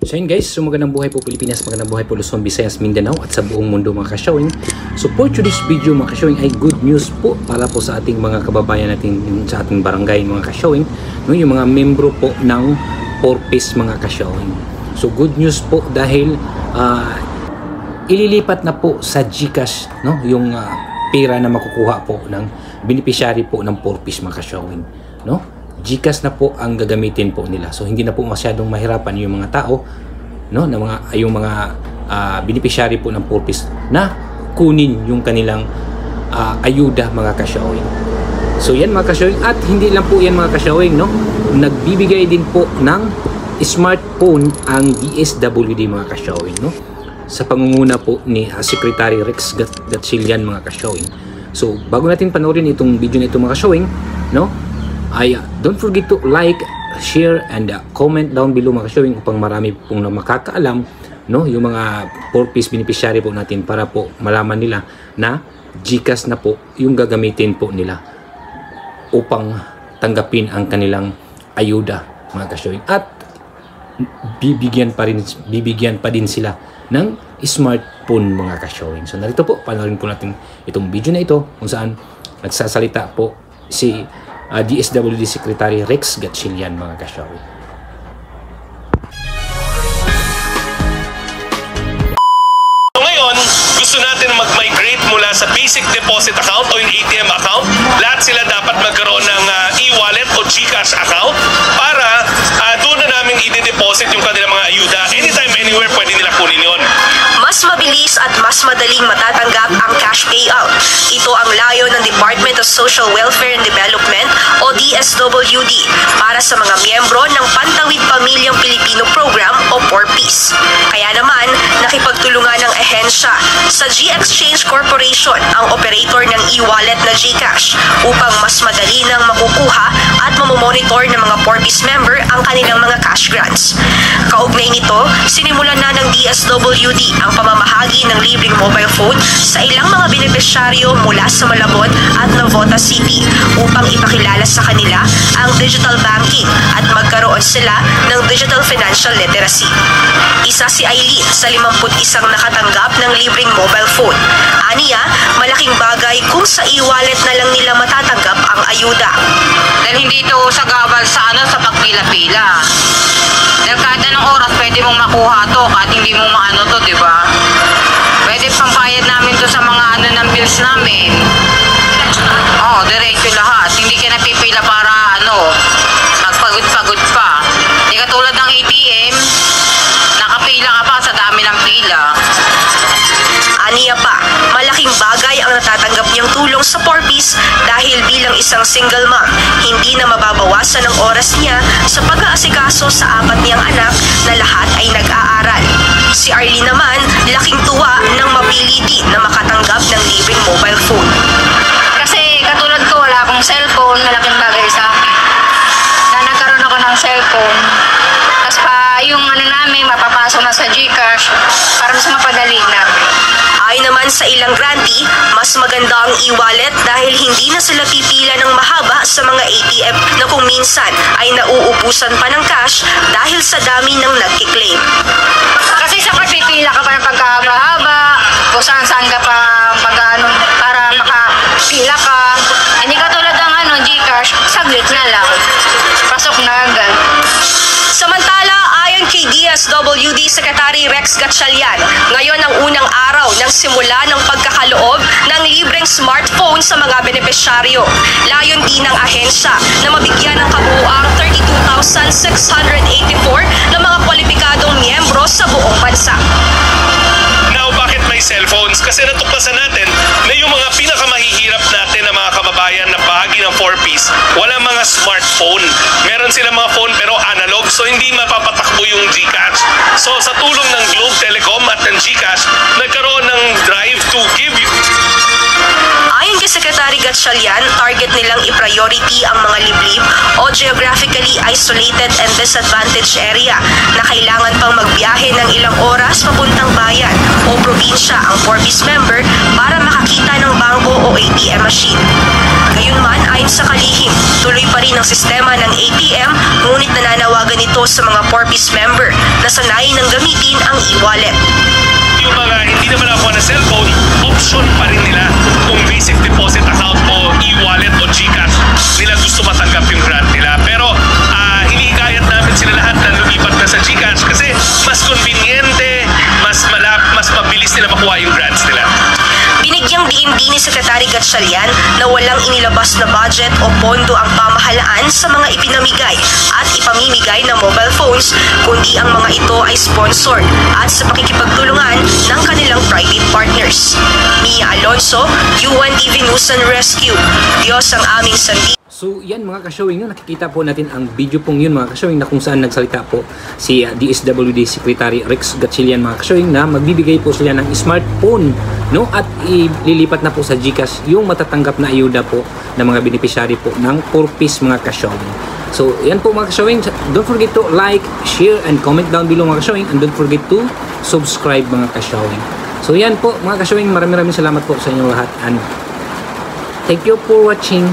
So yun guys, so magandang buhay po Pilipinas, magandang buhay po Luzon, Visayas, Mindanao at sa buong mundo mga ka-showing. So for today's video mga ka-showing ay good news po para po sa ating mga kababayan natin sa ating barangay mga ka-showing, no, yung mga membro po ng 4-piece mga ka-showing. So good news po dahil ililipat na po sa GCash, no, yung pera na makukuha po ng beneficiary po ng 4-piece mga ka-showing, no. GCash na po ang gagamitin po nila. So hindi na po masyadong mahirapan yung mga tao, no, na yung mga beneficiary po ng 4-piece na kunin yung kanilang ayuda mga ka-showing. So yan mga ka-showing, at hindi lang po yan mga ka-showing, no. Nagbibigay din po ng smartphone ang DSWD mga ka-showing, no, sa pangunguna po ni Secretary Rex Gatchalian mga ka-showing. So bago natin panoorin itong video na ito mga ka-showing, no, don't forget to like, share, and comment down below mga ka-showing upang marami pong makakaalam, no, yung mga 4-piece beneficiary po natin para po malaman nila na GCash na po yung gagamitin po nila upang tanggapin ang kanilang ayuda mga ka-showing, at bibigyan pa din sila ng smartphone mga ka-showing. So narito po, panoorin po natin itong video na ito kung saan nagsasalita po si DSWD Secretary Rex Gatchalian mga ka-showing. Ngayon, gusto natin mag-migrate mula sa basic deposit account o yung ATM account. Lahat sila dapat magkaroon ng e-wallet o GCash account para doon na namin i-deposit yung kanilang mga ayuda. Anytime, anywhere, pwede nila kunin yun. Mas mabilis at mas madaling matatanggap ang cash payout. Ito ang layo ng Department of Social Welfare and Development o DSWD para sa mga miyembro ng Pantawid Pamilyang Pilipino Program o 4-piece. Kaya naman, nakipagtulungan ng ehensya sa G-Exchange Corporation ang operator ng e-wallet na GCash upang mas madali nang makukuha at mamomonitor ng mga 4-piece member ang kanilang mga cash grants. Kaugnay nito, sinimulan na ng DSWD ang pamamahagi ng libreng mobile phone sa ilang mga benepisyaryo mula sa Malabon at Navotas City upang ipakilala sa kanila ang digital banking at magkaroon sila ng digital financial literacy. Isa si Eileen sa 51 nakatanggap ng libreng mobile phone. Aniya, malaking bagay kung sa e-wallet na lang nila matatanggap ang ayuda. Dahil hindi ito sagabal sa sa pagpila-pila. Dahil kahit anong oras pwede mong makuha to kahit hindi mo maano to, di ba? Pwede pang bayad namin to sa mga ng bills namin. Diretso lahat. Hindi ka napipila para magpagod-pagod pa. Hindi katulad ng ATM, nakapila ka pa sa dami ng pila. Aniya pa, malaking bagay ang natatanggap niyang tulong sa 4-piece dahil bilang isang single mom, hindi na mababawasan ang oras niya sa pag-aasikaso sa 4 niyang anak na lahat ay nag-aaral. Si Arlene naman, laking tuwa nang mapili din na makatanggap ng libreng mobile phone. Kasi katulad ko, wala akong cellphone, malaking bagay sa akin. Na nagkaroon ako ng cellphone, tapos pa yung namin, mapapasok na sa GCash para mas mapadali namin. Ayon naman sa ilang grantee, mas maganda ang e-wallet dahil hindi na sila pipila ng mahaba sa mga ATM na kung minsan ay nauubusan pa ng cash dahil sa dami ng nagkiklaim. Kasi sa pipila ka pa ng pagkahaba-haba, kung saan-saan ka pa para makapila ka. Hindi katulad ng GCash, saglit na lang. Pasok na agad. Samantala, ayon kay DSWD Secretary Rex Gatchalian, ngayon ang unang araw ng simula ng pagkakaloob ng libreng smartphone sa mga benepisyaryo. Layon din ng ahensya na mabigyan ng kabuuang 32,684 na mga kwalipikadong miyembro sa buong bansa. Now, bakit may cellphones? Kasi natuklasan natin na yung mga pinakamahihirap natin na mga kababayan na bahagi ng 4-piece, wala mga smartphone. Meron sila mga phone pero analog, so hindi mapapatakbo yung GCash. So sa tulong ng Globe Telecom at ng GCash, nagkaroon ng drive to give you. Ayon kay Secretary Gatchalian, target nilang i-priority ang mga liblib o geographically isolated and disadvantaged area na kailangan pang magbiyahe ng ilang oras papuntang bayan o probinsya ang 4-piece member para makakita ng bangko o ATM machine. Gayunman, ayon sa kalihim, tuloy pa rin ang sistema ng ATM, ngunit nananawagan ito sa mga 4-piece member na nasanay ng gamitin ang e-wallet. Yung mga hindi naman nakuha na cellphone, option pa rin nila kung basic deposit account o e-wallet o GCash nila gusto matanggap yung grant nila. Pero hinihikayat namin sila lahat na lumipat na sa GCash kasi mas conveniente, mas mabilis nila makuha yung grants nila. Binigyang diin din ni Secretary Gatchalian na walang inilabas na budget o pondo ang pamahalaan sa mga ipinamigay at ipamimigay na mobile phones, kundi ang mga ito ay sponsored at sa pakikipagtulungan ng kanilang private partners. Mia Alonso, UNTV News and Rescue. Diyos ang aming sandi. So yan mga ka-showing, no? Nakikita po natin ang video pong yun mga ka-showing na kung saan nagsalita po si DSWD Secretary Rex Gatchalian mga ka-showing na magbibigay po sila ng smartphone, no? At ililipat na po sa GCash yung matatanggap na ayuda po ng mga beneficiary po ng 4-piece mga ka-showing. So yan po mga ka-showing, don't forget to like, share, and comment down below mga ka-showing, and don't forget to subscribe mga ka-showing. So yan po mga ka-showing, maraming salamat po sa inyong lahat, and thank you for watching.